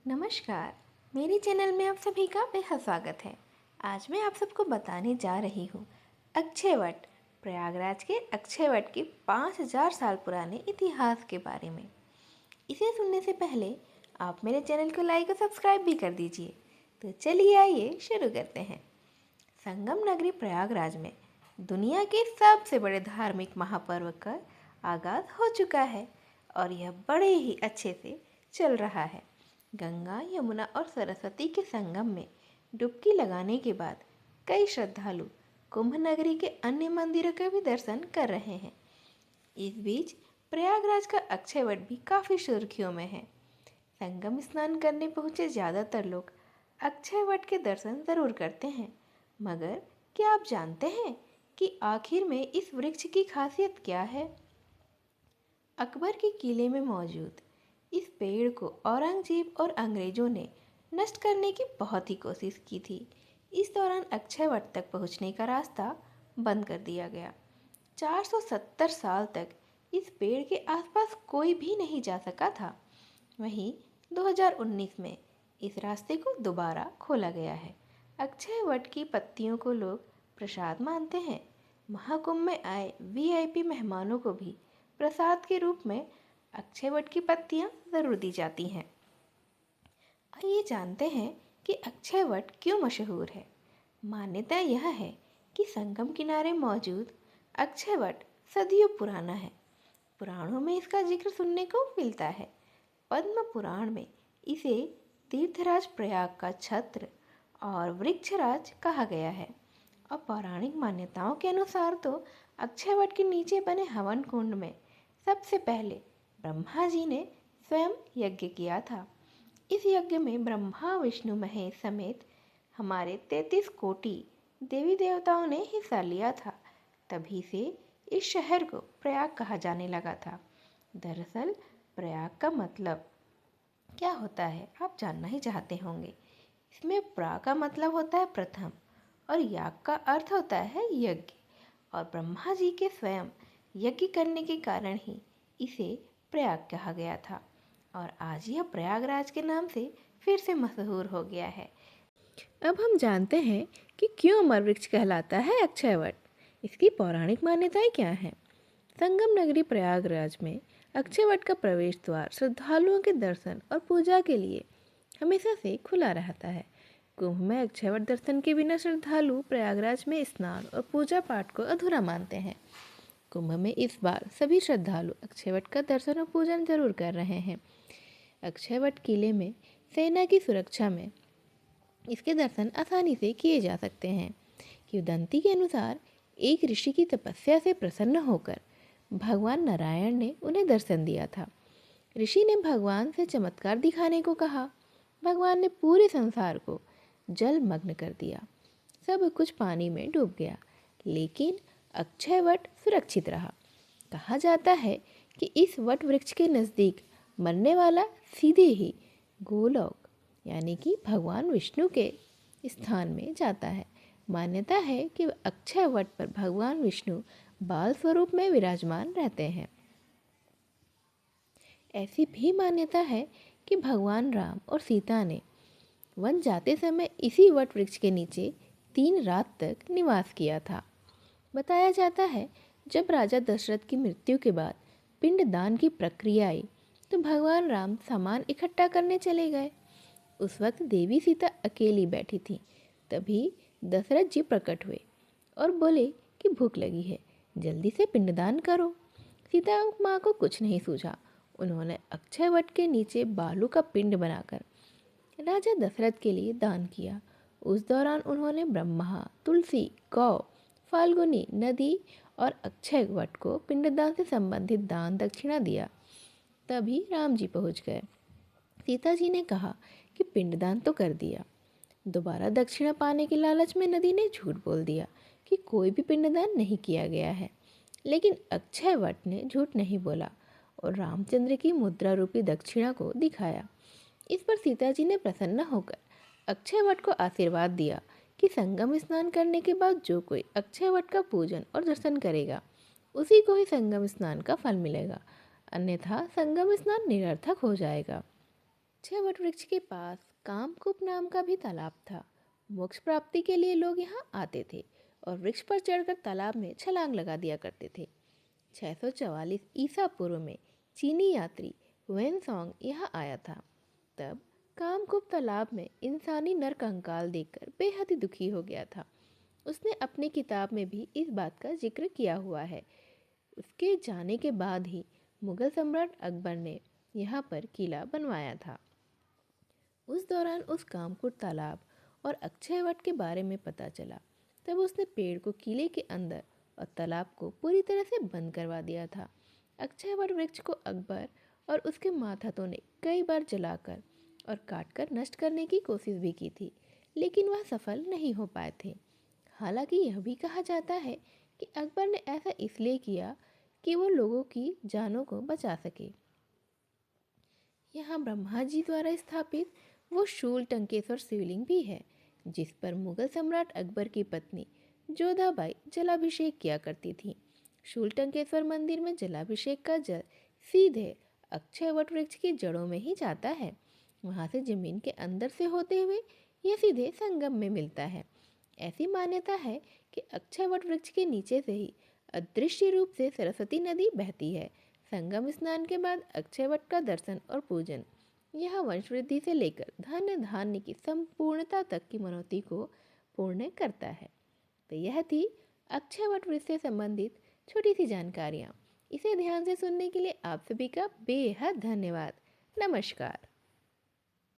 नमस्कार। मेरे चैनल में आप सभी का बेहद स्वागत है। आज मैं आप सबको बताने जा रही हूँ अक्षयवट, प्रयागराज के अक्षयवट के 5000 साल पुराने इतिहास के बारे में। इसे सुनने से पहले आप मेरे चैनल को लाइक और सब्सक्राइब भी कर दीजिए। तो चलिए आइए शुरू करते हैं। संगम नगरी प्रयागराज में दुनिया के सबसे बड़े धार्मिक महापर्व का आगाज हो चुका है और यह बड़े ही अच्छे से चल रहा है। गंगा, यमुना और सरस्वती के संगम में डुबकी लगाने के बाद कई श्रद्धालु कुंभ नगरी के अन्य मंदिरों के भी दर्शन कर रहे हैं। इस बीच प्रयागराज का अक्षयवट भी काफ़ी सुर्खियों में है। संगम स्नान करने पहुंचे ज़्यादातर लोग अक्षयवट के दर्शन ज़रूर करते हैं, मगर क्या आप जानते हैं कि आखिर में इस वृक्ष की खासियत क्या है? अकबर के किले में मौजूद इस पेड़ को औरंगजेब और अंग्रेजों ने नष्ट करने की बहुत ही कोशिश की थी। इस दौरान अक्षयवट तक पहुंचने का रास्ता बंद कर दिया गया। 470 साल तक इस पेड़ के आसपास कोई भी नहीं जा सका था। वहीं 2019 में इस रास्ते को दोबारा खोला गया है। अक्षयवट की पत्तियों को लोग प्रसाद मानते हैं। महाकुंभ में आए वीआईपी मेहमानों को भी प्रसाद के रूप में अक्षयवट की पत्तियां ज़रूर दी जाती हैं। आइए जानते हैं कि अक्षयवट क्यों मशहूर है। मान्यता यह है कि संगम किनारे मौजूद अक्षयवट सदियों पुराना है। पुराणों में इसका जिक्र सुनने को मिलता है। पद्म पुराण में इसे तीर्थराज प्रयाग का छत्र और वृक्षराज कहा गया है। और पौराणिक मान्यताओं के अनुसार तो अक्षयवट के नीचे बने हवन कुंड में सबसे पहले ब्रह्मा जी ने स्वयं यज्ञ किया था। इस यज्ञ में ब्रह्मा, विष्णु, महेश समेत हमारे 33 कोटि देवी देवताओं ने हिस्सा लिया था। तभी से इस शहर को प्रयाग कहा जाने लगा था। दरअसल प्रयाग का मतलब क्या होता है आप जानना ही चाहते होंगे। इसमें प्रा का मतलब होता है प्रथम और याग का अर्थ होता है यज्ञ। और ब्रह्मा जी के स्वयं यज्ञ करने के कारण ही इसे प्रयाग कहा गया था और आज यह प्रयागराज के नाम से फिर से मशहूर हो गया है। अब हम जानते हैं कि क्यों अमर वृक्ष कहलाता है अक्षयवट। इसकी पौराणिक मान्यताएं क्या हैं? संगम नगरी प्रयागराज में अक्षयवट का प्रवेश द्वार श्रद्धालुओं के दर्शन और पूजा के लिए हमेशा से खुला रहता है। कुंभ में अक्षयवट दर्शन के बिना श्रद्धालु प्रयागराज में स्नान और पूजा पाठ को अधूरा मानते हैं। कुंभ में इस बार सभी श्रद्धालु अक्षयवट का दर्शन और पूजन जरूर कर रहे हैं। अक्षयवट किले में सेना की सुरक्षा में इसके दर्शन आसानी से किए जा सकते हैं। किंवदंती के अनुसार एक ऋषि की तपस्या से प्रसन्न होकर भगवान नारायण ने उन्हें दर्शन दिया था। ऋषि ने भगवान से चमत्कार दिखाने को कहा। भगवान ने पूरे संसार को जलमग्न कर दिया। सब कुछ पानी में डूब गया, लेकिन अक्षयवट सुरक्षित रहा। कहा जाता है कि इस वट वृक्ष के नज़दीक मरने वाला सीधे ही गोलोक यानी कि भगवान विष्णु के स्थान में जाता है। मान्यता है कि अक्षयवट पर भगवान विष्णु बाल स्वरूप में विराजमान रहते हैं। ऐसी भी मान्यता है कि भगवान राम और सीता ने वन जाते समय इसी वट वृक्ष के नीचे 3 रात तक निवास किया था। बताया जाता है जब राजा दशरथ की मृत्यु के बाद पिंडदान की प्रक्रिया आई तो भगवान राम सामान इकट्ठा करने चले गए। उस वक्त देवी सीता अकेली बैठी थी। तभी दशरथ जी प्रकट हुए और बोले कि भूख लगी है, जल्दी से पिंडदान करो। सीता माँ को कुछ नहीं सूझा। उन्होंने अक्षयवट के नीचे बालू का पिंड बनाकर राजा दशरथ के लिए दान किया। उस दौरान उन्होंने ब्रह्मा, तुलसी, गौ, फाल्गुनी नदी और अक्षयवट को पिंडदान से संबंधित दान दक्षिणा दिया। तभी राम जी पहुँच गए। सीता जी ने कहा कि पिंडदान तो कर दिया। दोबारा दक्षिणा पाने के लालच में नदी ने झूठ बोल दिया कि कोई भी पिंडदान नहीं किया गया है। लेकिन अक्षयवट ने झूठ नहीं बोला और रामचंद्र की मुद्रा रूपी दक्षिणा को दिखाया। इस पर सीता जी ने प्रसन्न होकर अक्षयवट को आशीर्वाद दिया कि संगम स्नान करने के बाद जो कोई अक्षयवट का पूजन और दर्शन करेगा उसी को ही संगम स्नान का फल मिलेगा, अन्यथा संगम स्नान निरर्थक हो जाएगा। अक्षय वट वृक्ष के पास कामकूप नाम का भी तालाब था। मोक्ष प्राप्ति के लिए लोग यहाँ आते थे और वृक्ष पर चढ़कर तालाब में छलांग लगा दिया करते थे। 644 ईसा पूर्व में चीनी यात्री वेनसोंग यहाँ आया था। तब कामकूप तालाब में इंसानी नर कंकाल देखकर बेहद ही दुखी हो गया था। उसने अपनी किताब में भी इस बात का जिक्र किया हुआ है। उसके जाने के बाद ही मुगल सम्राट अकबर ने यहाँ पर किला बनवाया था। उस दौरान उस कामकुट तालाब और अक्षयवट के बारे में पता चला। तब उसने पेड़ को किले के अंदर और तालाब को पूरी तरह से बंद करवा दिया था। अक्षयवट वृक्ष को अकबर और उसके मातहतों ने कई बार जलाकर और काटकर नष्ट करने की कोशिश भी की थी, लेकिन वह सफल नहीं हो पाए थे। हालांकि यह भी कहा जाता है कि अकबर ने ऐसा इसलिए किया कि वो लोगों की जानों को बचा सके। यहाँ ब्रह्मा जी द्वारा स्थापित वो शूल टंकेश्वर शिवलिंग भी है, जिस पर मुगल सम्राट अकबर की पत्नी जोधाबाई जलाभिषेक किया करती थी। शूल टंकेश्वर मंदिर में जलाभिषेक का जल सीधे अक्षय वट वृक्ष की जड़ों में ही जाता है। वहाँ से जमीन के अंदर से होते हुए यह सीधे संगम में मिलता है। ऐसी मान्यता है कि अक्षय वट वृक्ष के नीचे से ही अदृश्य रूप से सरस्वती नदी बहती है। संगम स्नान के बाद अक्षयवट का दर्शन और पूजन यह वंशवृद्धि से लेकर धन धान्य की संपूर्णता तक की मनौती को पूर्ण करता है। तो यह थी अक्षयवट वृक्ष से संबंधित छोटी सी जानकारियाँ। इसे ध्यान से सुनने के लिए आप सभी का बेहद धन्यवाद। नमस्कार।